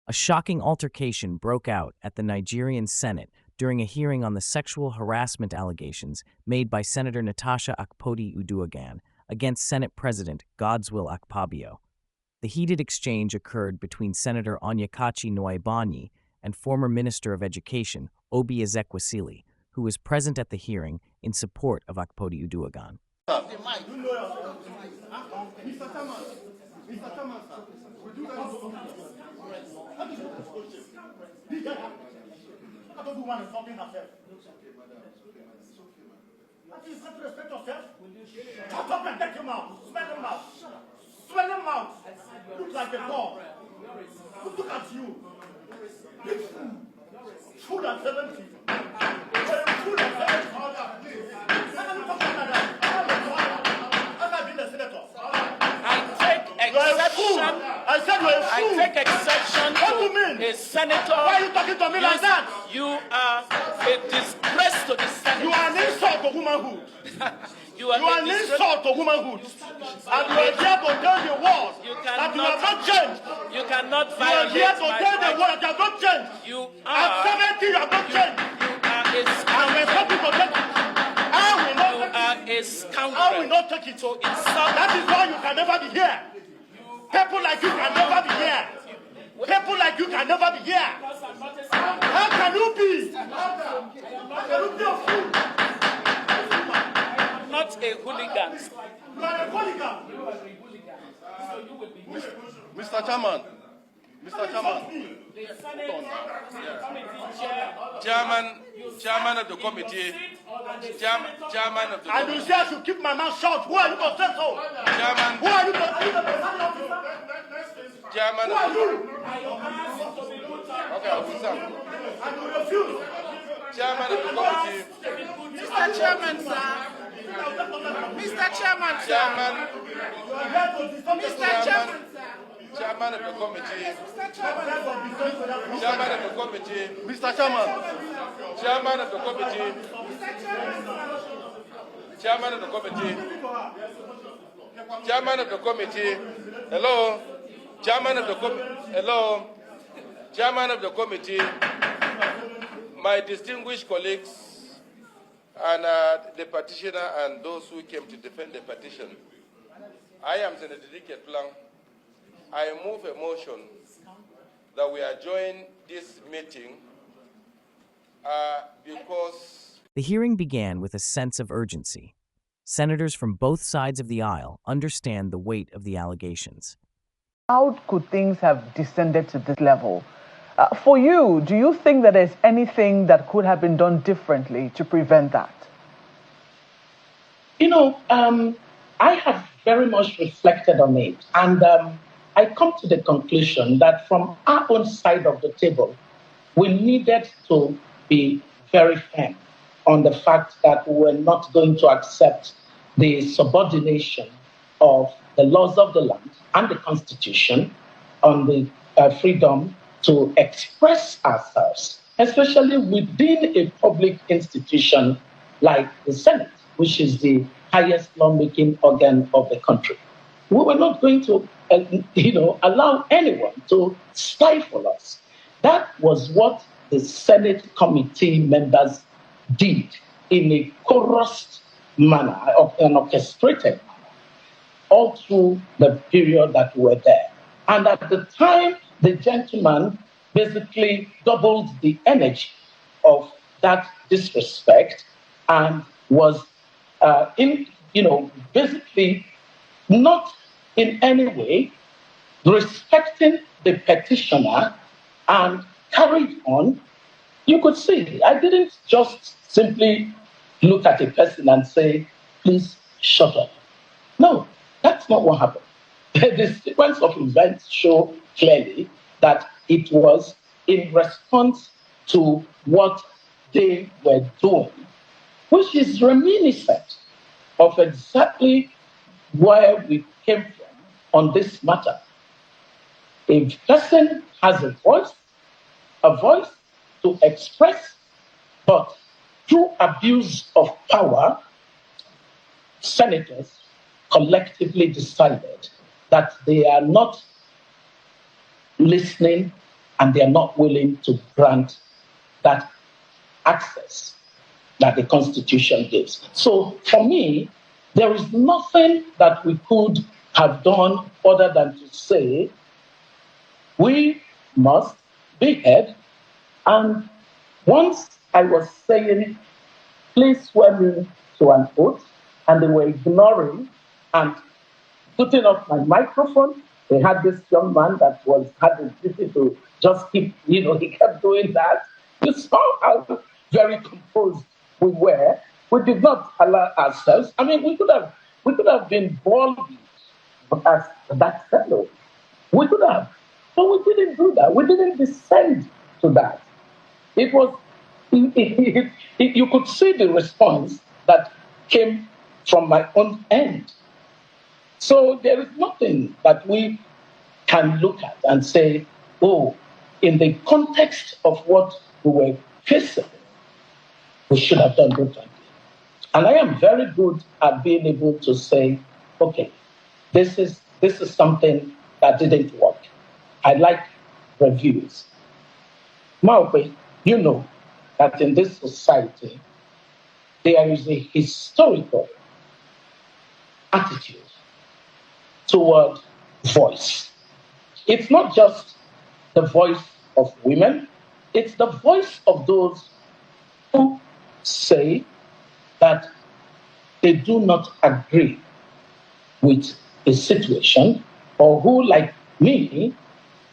A shocking altercation broke out at the Nigerian Senate during a hearing on the sexual harassment allegations made by Senator Natasha Akpoti-Uduaghan against Senate President Godswill Akpabio. The heated exchange occurred between Senator Onyekachi Nwaibani and former Minister of Education Obi Ezekwesili, who was present at the hearing in support of Akpoti-Uduaghan. I don't want to talk in herself. At least have to respect yourself. Shut up and take him out. Smell him out. Smell him out. Look like a dog. Look at you. Big fool. Fool at 70. Fool at 70. How can you talk like that? How can I be the senator? I said you're a fool. I take exception to a senator. Why are you talking to me like that? You are a disgrace to the Senate. You are an insult to womanhood. You are an insult to womanhood. And you are here to tell the world that you have not changed. You cannot You are violate here to tell the world that you have not changed. You At are 70, you have not changed. You are a And when some people take it, I will not take it. a scoundrel. I will not take it. To insult. That is why you can never be here. People like you can never be here. People like you can never be here. How can you be? How can you be a fool? Not a hooligan. You are a hooligan. Mr. Chairman. Chairman of the committee. Chairman of the And you say I should keep my mouth shut. Who are you to say so? Chairman. Who are you to say so? Chairman. Who are you? Okay, I'll sit. And you refuse. Chairman of the committee. Mr. Chairman, sir. Mr. Chairman, sir. Chairman. Mr. Chairman, sir. Chairman of the committee. Chairman of the committee. Mr. Chairman. Chairman of the committee. Chairman of the committee. Chairman of the committee. Hello. Chairman of the committee. Hello. Chairman of the committee. My distinguished colleagues and the petitioner and those who came to defend the petition. I am Senator Dicket Plan. I move a motion that we adjourn this meeting because... The hearing began with a sense of urgency. Senators from both sides of the aisle understand the weight of the allegations. How could things have descended to this level? For you, do you think that there's anything that could have been done differently to prevent that? You know, I have very much reflected on it, and I come to the conclusion that from our own side of the table, we needed to be very firm on the fact that we were not going to accept the subordination of the laws of the land and the Constitution on the freedom to express ourselves, especially within a public institution like the Senate, which is the highest lawmaking organ of the country. We were not going to, allow anyone to stifle us. That was what the Senate committee members did in a chorused manner, an orchestrated manner, all through the period that we were there. And at the time, the gentleman basically doubled the energy of that disrespect and was basically not in any way respecting the petitioner and carried on. You could see, I didn't just simply look at a person and say, please shut up. No, that's not what happened. The sequence of events show clearly that it was in response to what they were doing, which is reminiscent of exactly where we came from on this matter. A person has a voice to express, but through abuse of power, senators collectively decided that they are not listening and they are not willing to grant that access that the Constitution gives. So for me, there is nothing that we could have done other than to say we must be heard. And once I was saying, please swear me to an oath, and they were ignoring and putting off my microphone. They had this young man that had the duty to just keep, he kept doing that. You saw how very composed we were. We did not allow ourselves. I mean, we could have been bold as that fellow. We could have, but we didn't do that. We didn't descend to that. It was, you could see the response that came from my own end. So there is nothing that we can look at and say, oh, in the context of what we were facing, we should have done differently. And I am very good at being able to say, okay, this is something that didn't work. I like reviews. Maupe, you know that in this society, there is a historical attitude toward voice. It's not just the voice of women, it's the voice of those who say that they do not agree with a situation, or who, like me,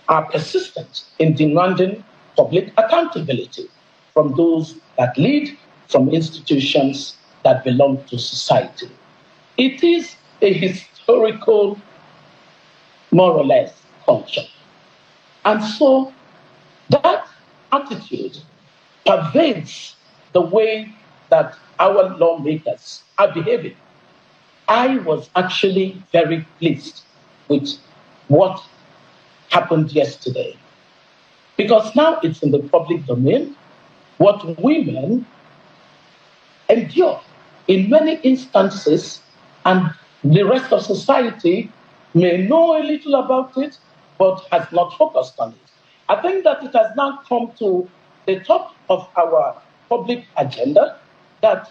are persistent in demanding public accountability from those that lead, from institutions that belong to society. It is a historical, more or less, culture. And so that attitude pervades the way that our lawmakers are behaving. I was actually very pleased with what happened yesterday, because now it's in the public domain what women endure in many instances, and the rest of society may know a little about it, but has not focused on it. I think that it has now come to the top of our public agenda that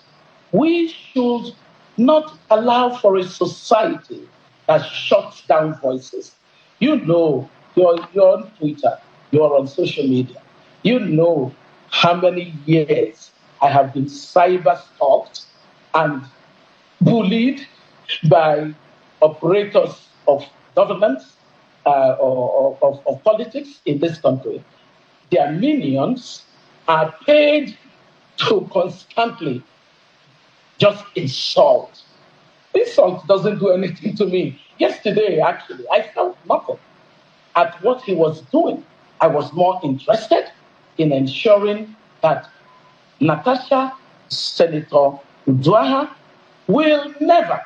we should not allow for a society that shuts down voices. You know, you're on Twitter, you're on social media. You know how many years I have been cyber-stalked and bullied by operators of government or of politics in this country. Their minions are paid to constantly just insult. Insult doesn't do anything to me. Yesterday, actually, I felt nothing at what he was doing. I was more interested in ensuring that Natasha Senator Uduaghan will never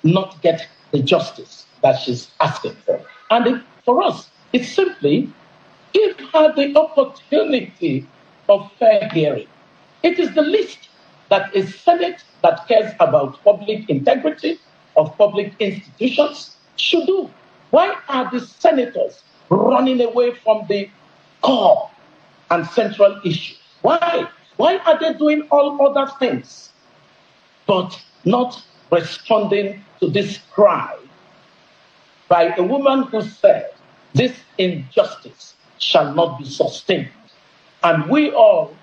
not get the justice that she's asking for. And for us, it's simply give her the opportunity of fair hearing. It is the least that a Senate that cares about public integrity of public institutions should do. Why are the senators running away from the core and central issue? Why? Why are they doing all other things but not responding to this cry by a woman who said, this injustice shall not be sustained? And we all,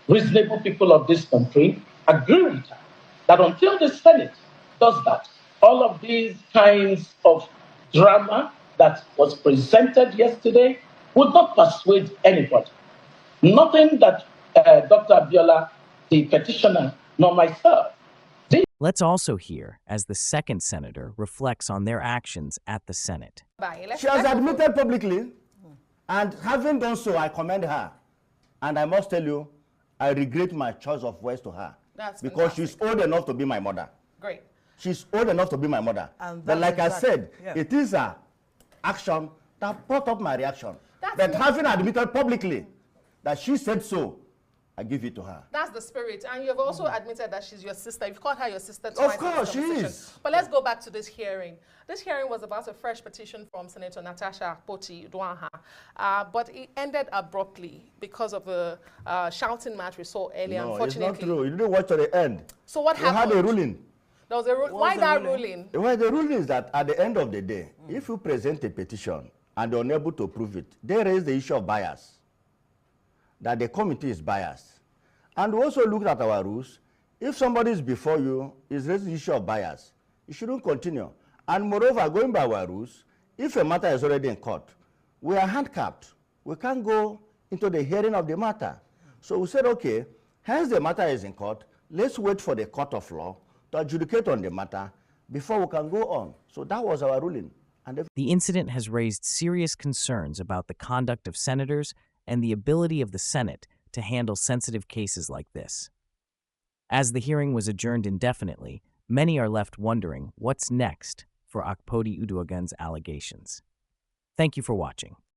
reasonable people of this country, agree with her that until the Senate does that, all of these kinds of drama that was presented yesterday would not persuade anybody. Nothing that Dr. Abiola, the petitioner, nor myself did. Let's also hear as the second senator reflects on their actions at the Senate. She has admitted publicly, and having done so, I commend her. And I must tell you, I regret my choice of words to her. That's because fantastic. she's old enough to be my mother. Great. She's old enough to be my mother. But like I said, it is her action that brought up my reaction. But having admitted publicly that she said so, I give it to her. That's the spirit. And you've also admitted that she's your sister. You've called her your sister twice. Of course, she is. But let's go back to this hearing. This hearing was about a fresh petition from Senator Natasha Akpoti-Uduaghan, but it ended abruptly because of a shouting match we saw earlier, No, unfortunately. it's not true. You didn't watch to the end. So what happened? We had a ruling. There was a why that ruling? Well, the ruling is that at the end of the day, if you present a petition and you're unable to prove it, they raise the issue of bias, that the committee is biased. And we also looked at our rules. If somebody is before you, is raising the issue of bias, you shouldn't continue. And moreover, going by our rules, if a matter is already in court, we are handicapped. We can't go into the hearing of the matter. So we said, okay, hence the matter is in court, let's wait for the court of law to adjudicate on the matter before we can go on. So that was our ruling. And The incident has raised serious concerns about the conduct of senators and the ability of the Senate to handle sensitive cases like this. As the hearing was adjourned indefinitely, many are left wondering what's next for Akpoti-Uduaghan's allegations. Thank you for watching.